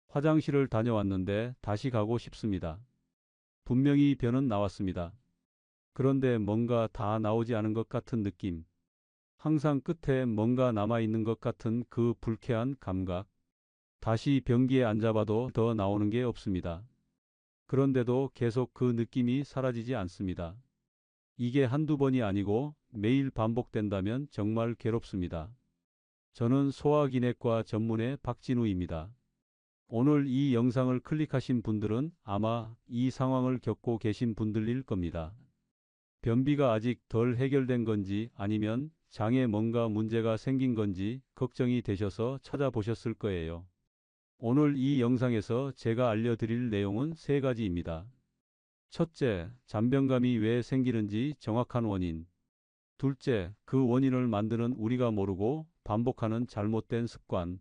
화장실을 다녀왔는데 다시 가고 싶습니다. 분명히 변은 나왔습니다. 그런데 뭔가 다 나오지 않은 것 같은 느낌. 항상 끝에 뭔가 남아있는 것 같은 그 불쾌한 감각. 다시 변기에 앉아봐도 더 나오는 게 없습니다. 그런데도 계속 그 느낌이 사라지지 않습니다. 이게 한두 번이 아니고 매일 반복된다면 정말 괴롭습니다. 저는 소화기내과 전문의 박진우입니다. 오늘 이 영상을 클릭하신 분들은 아마 이 상황을 겪고 계신 분들일 겁니다. 변비가 아직 덜 해결된 건지 아니면 장에 뭔가 문제가 생긴 건지 걱정이 되셔서 찾아보셨을 거예요. 오늘 이 영상에서 제가 알려드릴 내용은 세 가지입니다. 첫째, 잔변감이 왜 생기는지 정확한 원인. 둘째, 그 원인을 만드는 우리가 모르고 반복하는 잘못된 습관.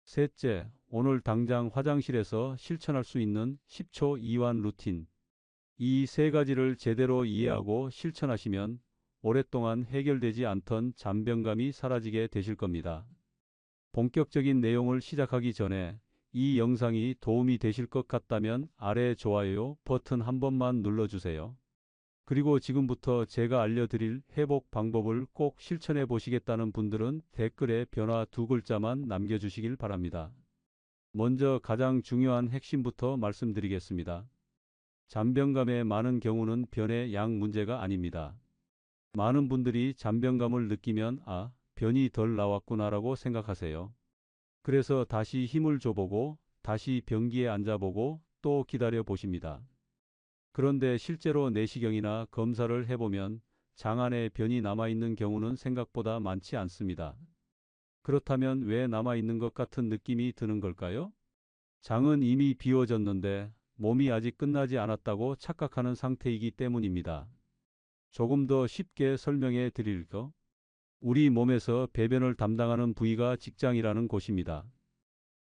셋째, 오늘 당장 화장실에서 실천할 수 있는 10초 이완 루틴. 이 세 가지를 제대로 이해하고 실천하시면 오랫동안 해결되지 않던 잔변감이 사라지게 되실 겁니다. 본격적인 내용을 시작하기 전에 이 영상이 도움이 되실 것 같다면 아래 좋아요 버튼 한 번만 눌러주세요. 그리고 지금부터 제가 알려드릴 회복 방법을 꼭 실천해 보시겠다는 분들은 댓글에 변화 두 글자만 남겨주시길 바랍니다. 먼저 가장 중요한 핵심부터 말씀드리겠습니다. 잔변감의 많은 경우는 변의 양 문제가 아닙니다. 많은 분들이 잔변감을 느끼면 변이 덜 나왔구나라고 생각하세요. 그래서 다시 힘을 줘보고 다시 변기에 앉아보고 또 기다려 보십니다. 그런데 실제로 내시경이나 검사를 해보면 장 안에 변이 남아있는 경우는 생각보다 많지 않습니다. 그렇다면 왜 남아있는 것 같은 느낌이 드는 걸까요? 장은 이미 비워졌는데 몸이 아직 끝나지 않았다고 착각하는 상태이기 때문입니다. 조금 더 쉽게 설명해 드릴까? 우리 몸에서 배변을 담당하는 부위가 직장이라는 곳입니다.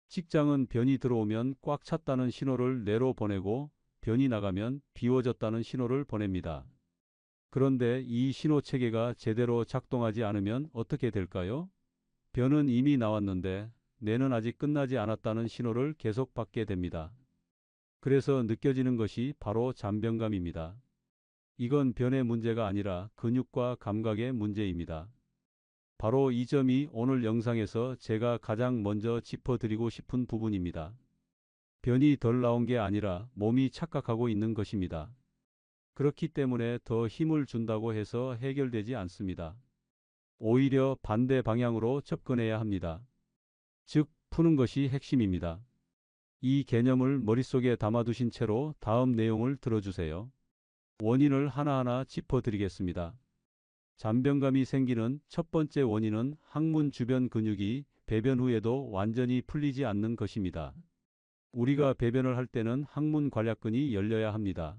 직장은 변이 들어오면 꽉 찼다는 신호를 뇌로 보내고 변이 나가면 비워졌다는 신호를 보냅니다. 그런데 이 신호 체계가 제대로 작동하지 않으면 어떻게 될까요? 변은 이미 나왔는데 뇌는 아직 끝나지 않았다는 신호를 계속 받게 됩니다. 그래서 느껴지는 것이 바로 잔변감입니다. 이건 변의 문제가 아니라 근육과 감각의 문제입니다. 바로 이 점이 오늘 영상에서 제가 가장 먼저 짚어드리고 싶은 부분입니다. 변이 덜 나온 게 아니라 몸이 착각하고 있는 것입니다. 그렇기 때문에 더 힘을 준다고 해서 해결되지 않습니다. 오히려 반대 방향으로 접근해야 합니다. 즉, 푸는 것이 핵심입니다. 이 개념을 머릿속에 담아두신 채로 다음 내용을 들어주세요. 원인을 하나하나 짚어드리겠습니다. 잔변감이 생기는 첫 번째 원인은 항문 주변 근육이 배변 후에도 완전히 풀리지 않는 것입니다. 우리가 배변을 할 때는 항문 관략근이 열려야 합니다.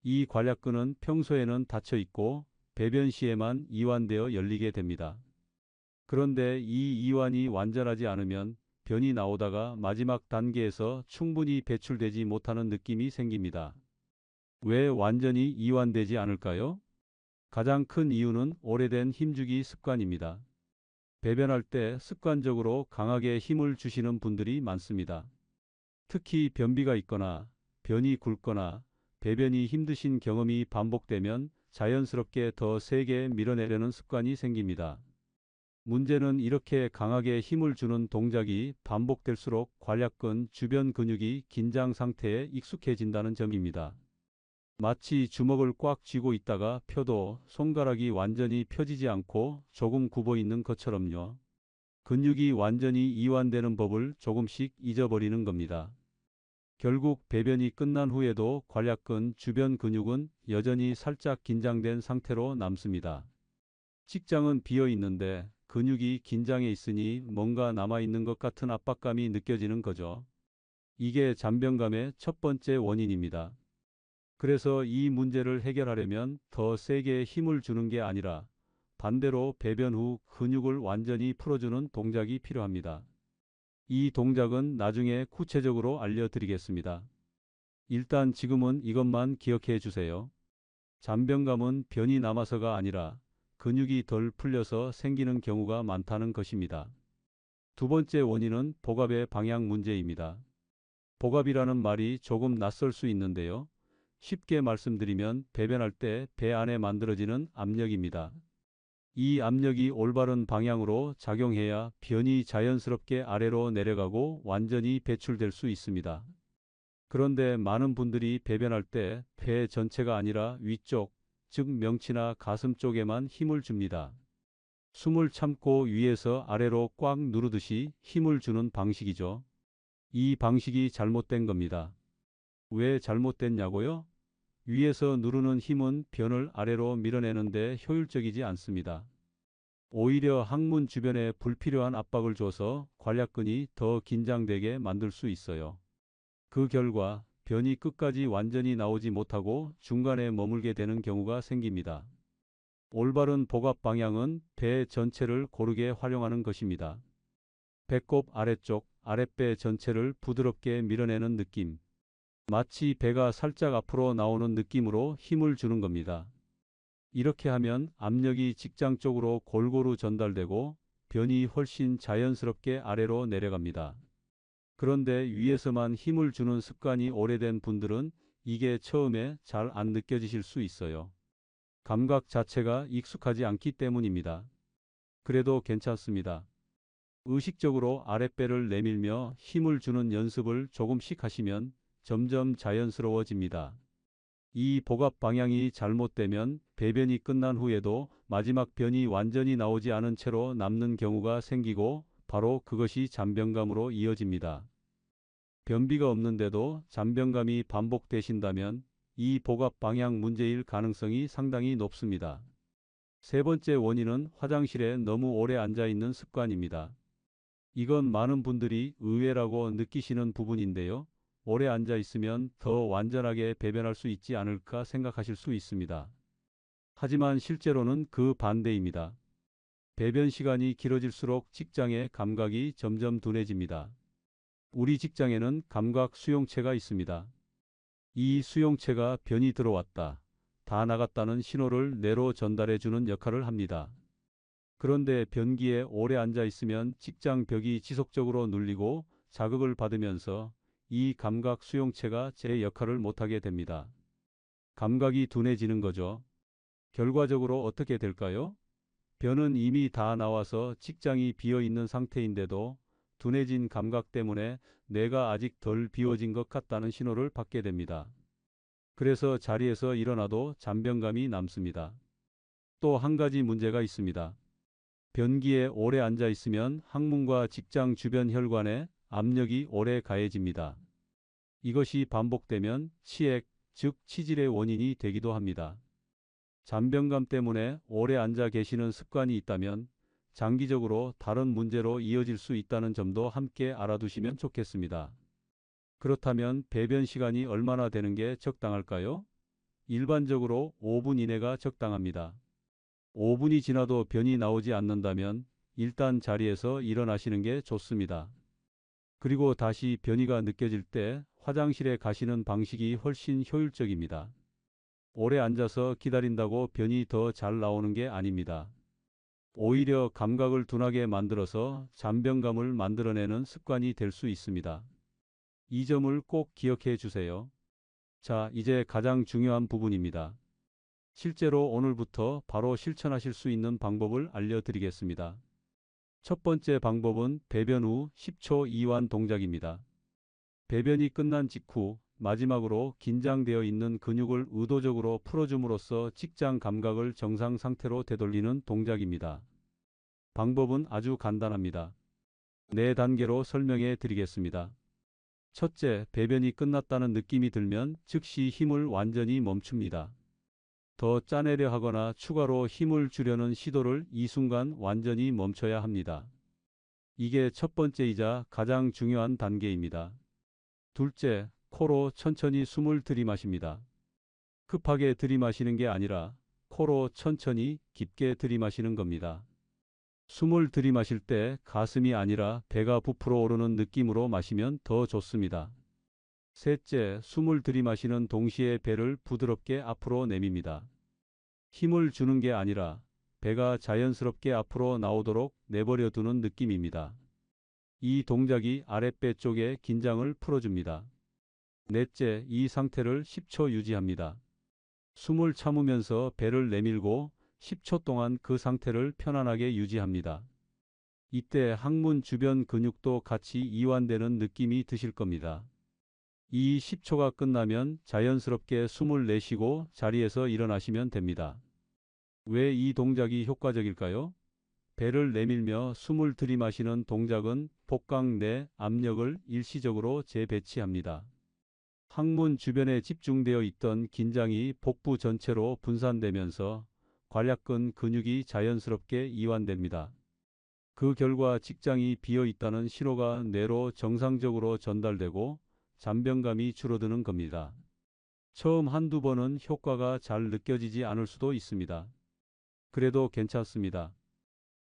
이 관략근은 평소에는 닫혀 있고 배변 시에만 이완되어 열리게 됩니다. 그런데 이 이완이 완전하지 않으면 변이 나오다가 마지막 단계에서 충분히 배출되지 못하는 느낌이 생깁니다. 왜 완전히 이완되지 않을까요? 가장 큰 이유는 오래된 힘주기 습관입니다. 배변할 때 습관적으로 강하게 힘을 주시는 분들이 많습니다. 특히 변비가 있거나 변이 굵거나 배변이 힘드신 경험이 반복되면 자연스럽게 더 세게 밀어내려는 습관이 생깁니다. 문제는 이렇게 강하게 힘을 주는 동작이 반복될수록 관략근 주변 근육이 긴장 상태에 익숙해진다는 점입니다. 마치 주먹을 꽉 쥐고 있다가 펴도 손가락이 완전히 펴지지 않고 조금 굽어 있는 것처럼요. 근육이 완전히 이완되는 법을 조금씩 잊어버리는 겁니다. 결국 배변이 끝난 후에도 관략근 주변 근육은 여전히 살짝 긴장된 상태로 남습니다. 직장은 비어 있는데 근육이 긴장해 있으니 뭔가 남아있는 것 같은 압박감이 느껴지는 거죠. 이게 잔변감의 첫 번째 원인입니다. 그래서 이 문제를 해결하려면 더 세게 힘을 주는 게 아니라 반대로 배변 후 근육을 완전히 풀어주는 동작이 필요합니다. 이 동작은 나중에 구체적으로 알려드리겠습니다. 일단 지금은 이것만 기억해 주세요. 잔변감은 변이 남아서가 아니라 근육이 덜 풀려서 생기는 경우가 많다는 것입니다. 두 번째 원인은 복압의 방향 문제입니다. 복압이라는 말이 조금 낯설 수 있는데요. 쉽게 말씀드리면 배변할 때 배 안에 만들어지는 압력입니다. 이 압력이 올바른 방향으로 작용해야 변이 자연스럽게 아래로 내려가고 완전히 배출될 수 있습니다. 그런데 많은 분들이 배변할 때 배 전체가 아니라 위쪽, 즉 명치나 가슴 쪽에만 힘을 줍니다. 숨을 참고 위에서 아래로 꽉 누르듯이 힘을 주는 방식이죠. 이 방식이 잘못된 겁니다. 왜 잘못됐냐고요? 위에서 누르는 힘은 변을 아래로 밀어내는데 효율적이지 않습니다. 오히려 항문 주변에 불필요한 압박을 줘서 관략근이 더 긴장되게 만들 수 있어요. 그 결과 변이 끝까지 완전히 나오지 못하고 중간에 머물게 되는 경우가 생깁니다. 올바른 복압 방향은 배 전체를 고르게 활용하는 것입니다. 배꼽 아래쪽, 아랫배 전체를 부드럽게 밀어내는 느낌. 마치 배가 살짝 앞으로 나오는 느낌으로 힘을 주는 겁니다. 이렇게 하면 압력이 직장 쪽으로 골고루 전달되고 변이 훨씬 자연스럽게 아래로 내려갑니다. 그런데 위에서만 힘을 주는 습관이 오래된 분들은 이게 처음에 잘 안 느껴지실 수 있어요. 감각 자체가 익숙하지 않기 때문입니다. 그래도 괜찮습니다. 의식적으로 아랫배를 내밀며 힘을 주는 연습을 조금씩 하시면 점점 자연스러워집니다. 이 복압 방향이 잘못되면 배변이 끝난 후에도 마지막 변이 완전히 나오지 않은 채로 남는 경우가 생기고 바로 그것이 잔변감으로 이어집니다. 변비가 없는데도 잔변감이 반복되신다면 이 복압 방향 문제일 가능성이 상당히 높습니다. 세 번째 원인은 화장실에 너무 오래 앉아 있는 습관입니다. 이건 많은 분들이 의외라고 느끼시는 부분인데요. 오래 앉아 있으면 더 완전하게 배변할 수 있지 않을까 생각하실 수 있습니다. 하지만 실제로는 그 반대입니다. 배변 시간이 길어질수록 직장의 감각이 점점 둔해집니다. 우리 직장에는 감각 수용체가 있습니다. 이 수용체가 변이 들어왔다, 다 나갔다는 신호를 뇌로 전달해 주는 역할을 합니다. 그런데 변기에 오래 앉아 있으면 직장 벽이 지속적으로 눌리고 자극을 받으면서 이 감각 수용체가 제 역할을 못하게 됩니다. 감각이 둔해지는 거죠. 결과적으로 어떻게 될까요? 변은 이미 다 나와서 직장이 비어 있는 상태인데도 둔해진 감각 때문에 뇌가 아직 덜 비워진 것 같다는 신호를 받게 됩니다. 그래서 자리에서 일어나도 잔변감이 남습니다. 또 한 가지 문제가 있습니다. 변기에 오래 앉아 있으면 항문과 직장 주변 혈관에 압력이 오래 가해집니다. 이것이 반복되면 치액, 즉 치질의 원인이 되기도 합니다. 잔변감 때문에 오래 앉아 계시는 습관이 있다면 장기적으로 다른 문제로 이어질 수 있다는 점도 함께 알아두시면 좋겠습니다. 그렇다면 배변 시간이 얼마나 되는 게 적당할까요? 일반적으로 5분 이내가 적당합니다. 5분이 지나도 변이 나오지 않는다면 일단 자리에서 일어나시는 게 좋습니다. 그리고 다시 변이가 느껴질 때 화장실에 가시는 방식이 훨씬 효율적입니다. 오래 앉아서 기다린다고 변이 더 잘 나오는 게 아닙니다. 오히려 감각을 둔하게 만들어서 잔변감을 만들어내는 습관이 될 수 있습니다. 이 점을 꼭 기억해 주세요. 자, 이제 가장 중요한 부분입니다. 실제로 오늘부터 바로 실천하실 수 있는 방법을 알려드리겠습니다. 첫 번째 방법은 배변 후 10초 이완 동작입니다. 배변이 끝난 직후 마지막으로 긴장되어 있는 근육을 의도적으로 풀어줌으로써 직장 감각을 정상 상태로 되돌리는 동작입니다. 방법은 아주 간단합니다. 4단계로 설명해 드리겠습니다. 첫째, 배변이 끝났다는 느낌이 들면 즉시 힘을 완전히 멈춥니다. 더 짜내려 하거나 추가로 힘을 주려는 시도를 이 순간 완전히 멈춰야 합니다. 이게 첫 번째이자 가장 중요한 단계입니다. 둘째, 코로 천천히 숨을 들이마십니다. 급하게 들이마시는 게 아니라 코로 천천히 깊게 들이마시는 겁니다. 숨을 들이마실 때 가슴이 아니라 배가 부풀어 오르는 느낌으로 마시면 더 좋습니다. 셋째, 숨을 들이마시는 동시에 배를 부드럽게 앞으로 내밉니다. 힘을 주는 게 아니라 배가 자연스럽게 앞으로 나오도록 내버려 두는 느낌입니다. 이 동작이 아랫배 쪽의 긴장을 풀어줍니다. 넷째, 이 상태를 10초 유지합니다. 숨을 참으면서 배를 내밀고 10초 동안 그 상태를 편안하게 유지합니다. 이때 항문 주변 근육도 같이 이완되는 느낌이 드실 겁니다. 이 10초가 끝나면 자연스럽게 숨을 내쉬고 자리에서 일어나시면 됩니다. 왜 이 동작이 효과적일까요? 배를 내밀며 숨을 들이마시는 동작은 복강 내 압력을 일시적으로 재배치합니다. 항문 주변에 집중되어 있던 긴장이 복부 전체로 분산되면서 관략근 근육이 자연스럽게 이완됩니다. 그 결과 직장이 비어 있다는 신호가 뇌로 정상적으로 전달되고 잔변감이 줄어드는 겁니다. 처음 한두 번은 효과가 잘 느껴지지 않을 수도 있습니다. 그래도 괜찮습니다.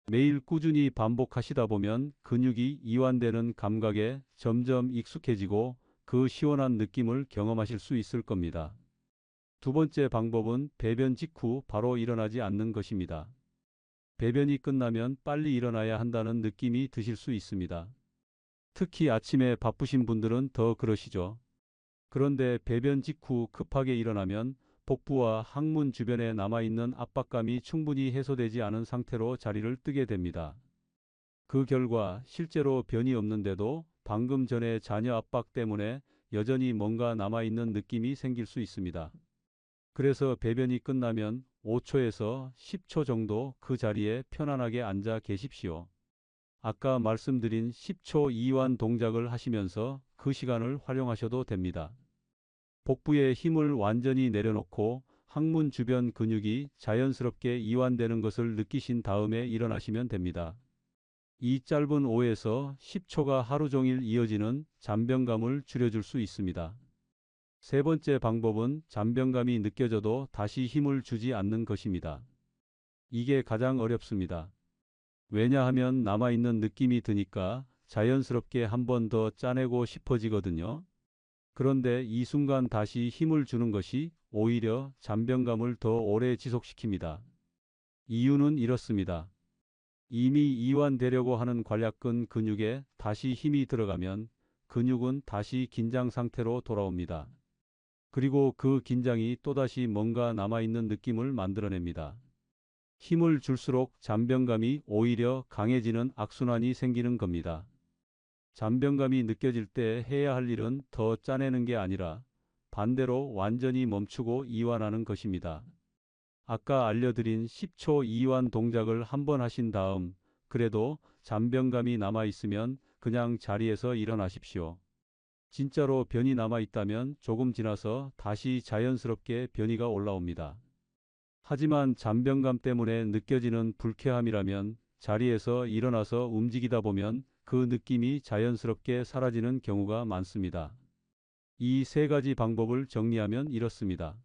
매일 꾸준히 반복하시다 보면 근육이 이완되는 감각에 점점 익숙해지고 그 시원한 느낌을 경험하실 수 있을 겁니다. 두 번째 방법은 배변 직후 바로 일어나지 않는 것입니다. 배변이 끝나면 빨리 일어나야 한다는 느낌이 드실 수 있습니다. 특히 아침에 바쁘신 분들은 더 그러시죠. 그런데 배변 직후 급하게 일어나면 복부와 항문 주변에 남아있는 압박감이 충분히 해소되지 않은 상태로 자리를 뜨게 됩니다. 그 결과 실제로 변이 없는데도 방금 전에 자녀 압박 때문에 여전히 뭔가 남아있는 느낌이 생길 수 있습니다. 그래서 배변이 끝나면 5초에서 10초 정도 그 자리에 편안하게 앉아 계십시오. 아까 말씀드린 10초 이완 동작을 하시면서 그 시간을 활용하셔도 됩니다. 복부에 힘을 완전히 내려놓고 항문 주변 근육이 자연스럽게 이완되는 것을 느끼신 다음에 일어나시면 됩니다. 이 짧은 5에서 10초가 하루 종일 이어지는 잔변감을 줄여줄 수 있습니다. 세 번째 방법은 잔변감이 느껴져도 다시 힘을 주지 않는 것입니다. 이게 가장 어렵습니다. 왜냐하면 남아있는 느낌이 드니까 자연스럽게 한 번 더 짜내고 싶어지거든요. 그런데 이 순간 다시 힘을 주는 것이 오히려 잔변감을 더 오래 지속시킵니다. 이유는 이렇습니다. 이미 이완되려고 하는 관략근 근육에 다시 힘이 들어가면 근육은 다시 긴장 상태로 돌아옵니다. 그리고 그 긴장이 또다시 뭔가 남아있는 느낌을 만들어냅니다. 힘을 줄수록 잔변감이 오히려 강해지는 악순환이 생기는 겁니다. 잔변감이 느껴질 때 해야 할 일은 더 짜내는 게 아니라 반대로 완전히 멈추고 이완하는 것입니다. 아까 알려드린 10초 이완 동작을 한번 하신 다음 그래도 잔변감이 남아있으면 그냥 자리에서 일어나십시오. 진짜로 변이 남아있다면 조금 지나서 다시 자연스럽게 변이가 올라옵니다. 하지만 잔변감 때문에 느껴지는 불쾌함이라면 자리에서 일어나서 움직이다 보면 그 느낌이 자연스럽게 사라지는 경우가 많습니다. 이 세 가지 방법을 정리하면 이렇습니다.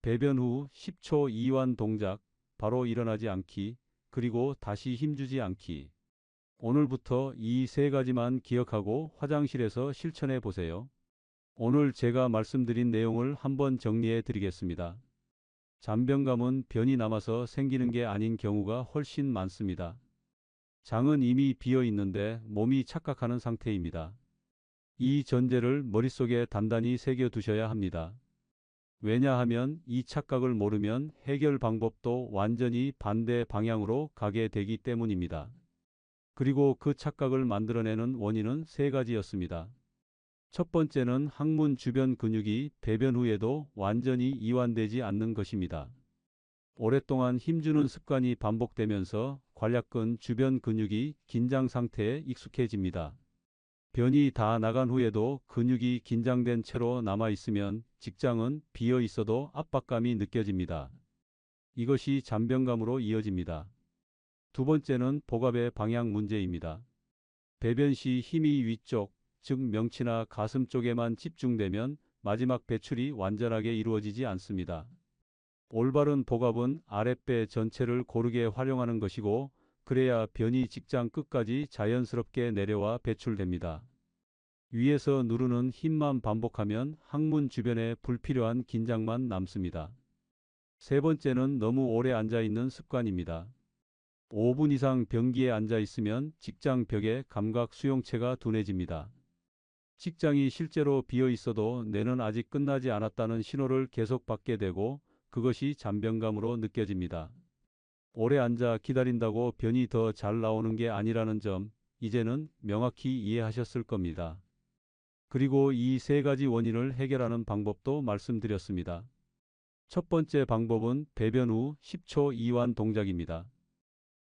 배변 후 10초 이완 동작, 바로 일어나지 않기, 그리고 다시 힘주지 않기. 오늘부터 이 세 가지만 기억하고 화장실에서 실천해 보세요. 오늘 제가 말씀드린 내용을 한번 정리해 드리겠습니다. 잔변감은 변이 남아서 생기는 게 아닌 경우가 훨씬 많습니다. 장은 이미 비어 있는데 몸이 착각하는 상태입니다. 이 전제를 머릿속에 단단히 새겨 두셔야 합니다. 왜냐하면 이 착각을 모르면 해결 방법도 완전히 반대 방향으로 가게 되기 때문입니다. 그리고 그 착각을 만들어내는 원인은 세 가지였습니다. 첫 번째는 항문 주변 근육이 배변 후에도 완전히 이완되지 않는 것입니다. 오랫동안 힘주는 습관이 반복되면서 관략근 주변 근육이 긴장 상태에 익숙해집니다. 변이 다 나간 후에도 근육이 긴장된 채로 남아있으면 직장은 비어 있어도 압박감이 느껴집니다. 이것이 잔변감으로 이어집니다. 두 번째는 복압의 방향 문제입니다. 배변 시 힘이 위쪽, 즉 명치나 가슴 쪽에만 집중되면 마지막 배출이 완전하게 이루어지지 않습니다. 올바른 복압은 아랫배 전체를 고르게 활용하는 것이고 그래야 변이 직장 끝까지 자연스럽게 내려와 배출됩니다. 위에서 누르는 힘만 반복하면 항문 주변에 불필요한 긴장만 남습니다. 세 번째는 너무 오래 앉아있는 습관입니다. 5분 이상 변기에 앉아있으면 직장 벽의 감각 수용체가 둔해집니다. 직장이 실제로 비어 있어도 뇌는 아직 끝나지 않았다는 신호를 계속 받게 되고 그것이 잔병감으로 느껴집니다. 오래 앉아 기다린다고 변이 더 잘 나오는 게 아니라는 점 이제는 명확히 이해하셨을 겁니다. 그리고 이 세 가지 원인을 해결하는 방법도 말씀드렸습니다. 첫 번째 방법은 배변 후 10초 이완 동작입니다.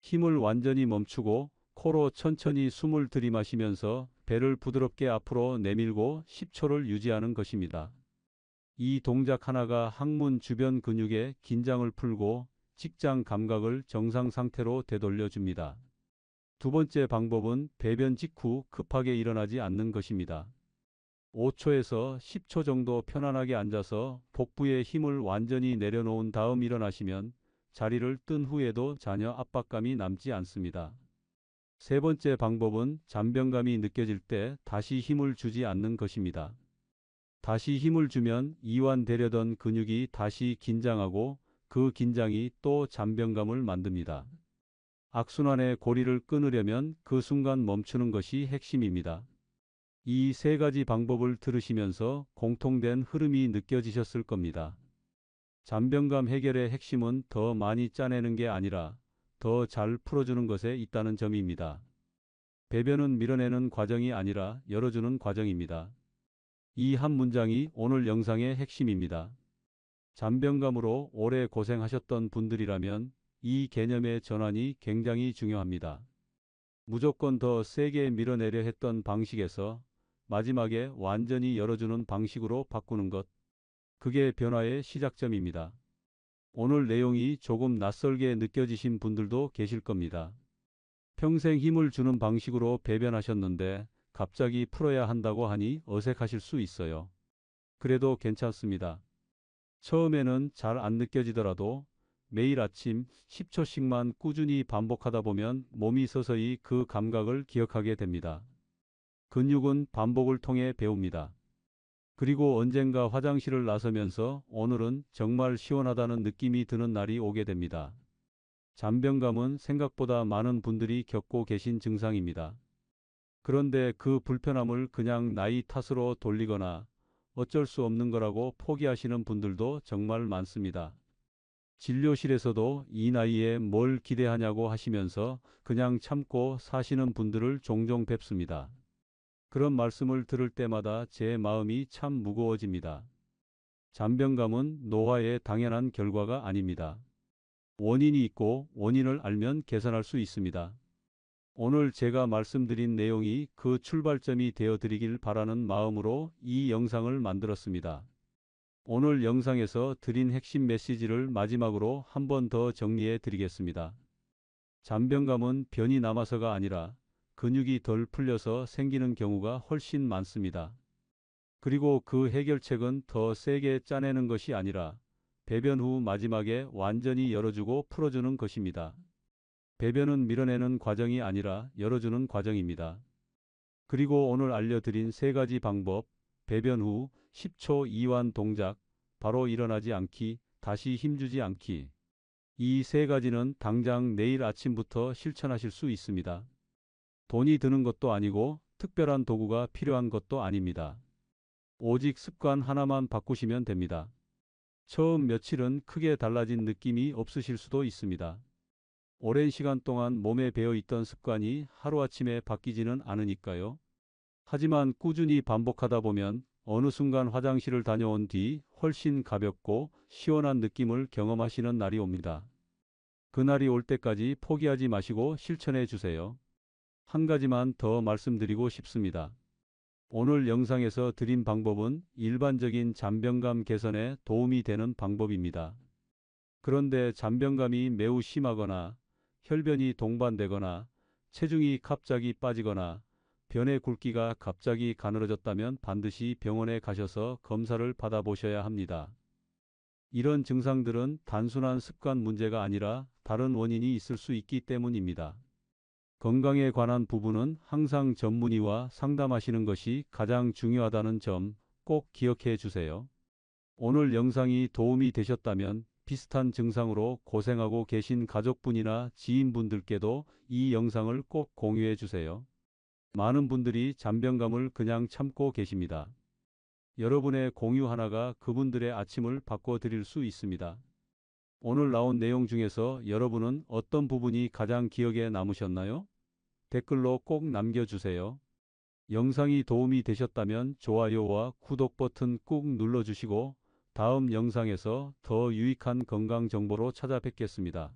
힘을 완전히 멈추고 코로 천천히 숨을 들이마시면서 배를 부드럽게 앞으로 내밀고 10초를 유지하는 것입니다. 이 동작 하나가 항문 주변 근육의 긴장을 풀고 직장 감각을 정상 상태로 되돌려 줍니다. 두 번째 방법은 배변 직후 급하게 일어나지 않는 것입니다. 5초에서 10초 정도 편안하게 앉아서 복부에 힘을 완전히 내려놓은 다음 일어나시면 자리를 뜬 후에도 전혀 압박감이 남지 않습니다. 세 번째 방법은 잔병감이 느껴질 때 다시 힘을 주지 않는 것입니다. 다시 힘을 주면 이완되려던 근육이 다시 긴장하고 그 긴장이 또 잔병감을 만듭니다. 악순환의 고리를 끊으려면 그 순간 멈추는 것이 핵심입니다. 이 세 가지 방법을 들으시면서 공통된 흐름이 느껴지셨을 겁니다. 잔병감 해결의 핵심은 더 많이 짜내는 게 아니라 더 잘 풀어주는 것에 있다는 점입니다. 배변은 밀어내는 과정이 아니라 열어주는 과정입니다. 이 한 문장이 오늘 영상의 핵심입니다. 잔병감으로 오래 고생하셨던 분들이라면 이 개념의 전환이 굉장히 중요합니다. 무조건 더 세게 밀어내려 했던 방식에서 마지막에 완전히 열어주는 방식으로 바꾸는 것. 그게 변화의 시작점입니다. 오늘 내용이 조금 낯설게 느껴지신 분들도 계실 겁니다. 평생 힘을 주는 방식으로 배변하셨는데 갑자기 풀어야 한다고 하니 어색하실 수 있어요. 그래도 괜찮습니다. 처음에는 잘 안 느껴지더라도 매일 아침 10초씩만 꾸준히 반복하다 보면 몸이 서서히 그 감각을 기억하게 됩니다. 근육은 반복을 통해 배웁니다. 그리고 언젠가 화장실을 나서면서 오늘은 정말 시원하다는 느낌이 드는 날이 오게 됩니다. 잔병감은 생각보다 많은 분들이 겪고 계신 증상입니다. 그런데 그 불편함을 그냥 나이 탓으로 돌리거나 어쩔 수 없는 거라고 포기하시는 분들도 정말 많습니다. 진료실에서도 이 나이에 뭘 기대하냐고 하시면서 그냥 참고 사시는 분들을 종종 뵙습니다. 그런 말씀을 들을 때마다 제 마음이 참 무거워집니다. 잔병감은 노화의 당연한 결과가 아닙니다. 원인이 있고 원인을 알면 개선할 수 있습니다. 오늘 제가 말씀드린 내용이 그 출발점이 되어 드리길 바라는 마음으로 이 영상을 만들었습니다. 오늘 영상에서 드린 핵심 메시지를 마지막으로 한 번 더 정리해 드리겠습니다. 잔병감은 변이 남아서가 아니라 근육이 덜 풀려서 생기는 경우가 훨씬 많습니다. 그리고 그 해결책은 더 세게 짜내는 것이 아니라 배변 후 마지막에 완전히 열어주고 풀어주는 것입니다. 배변은 밀어내는 과정이 아니라 열어주는 과정입니다. 그리고 오늘 알려드린 세 가지 방법, 배변 후 10초 이완 동작, 바로 일어나지 않기, 다시 힘주지 않기. 이 세 가지는 당장 내일 아침부터 실천하실 수 있습니다. 돈이 드는 것도 아니고 특별한 도구가 필요한 것도 아닙니다. 오직 습관 하나만 바꾸시면 됩니다. 처음 며칠은 크게 달라진 느낌이 없으실 수도 있습니다. 오랜 시간 동안 몸에 배어 있던 습관이 하루아침에 바뀌지는 않으니까요. 하지만 꾸준히 반복하다 보면 어느 순간 화장실을 다녀온 뒤 훨씬 가볍고 시원한 느낌을 경험하시는 날이 옵니다. 그날이 올 때까지 포기하지 마시고 실천해 주세요. 한 가지만 더 말씀드리고 싶습니다. 오늘 영상에서 드린 방법은 일반적인 잔병감 개선에 도움이 되는 방법입니다. 그런데 잔병감이 매우 심하거나 혈변이 동반되거나 체중이 갑자기 빠지거나 변의 굵기가 갑자기 가늘어졌다면 반드시 병원에 가셔서 검사를 받아보셔야 합니다. 이런 증상들은 단순한 습관 문제가 아니라 다른 원인이 있을 수 있기 때문입니다. 건강에 관한 부분은 항상 전문의와 상담하시는 것이 가장 중요하다는 점 꼭 기억해 주세요. 오늘 영상이 도움이 되셨다면 비슷한 증상으로 고생하고 계신 가족분이나 지인분들께도 이 영상을 꼭 공유해 주세요. 많은 분들이 잔병감을 그냥 참고 계십니다. 여러분의 공유 하나가 그분들의 아침을 바꿔드릴 수 있습니다. 오늘 나온 내용 중에서 여러분은 어떤 부분이 가장 기억에 남으셨나요? 댓글로 꼭 남겨주세요. 영상이 도움이 되셨다면 좋아요와 구독 버튼 꾹 눌러주시고 다음 영상에서 더 유익한 건강 정보로 찾아뵙겠습니다.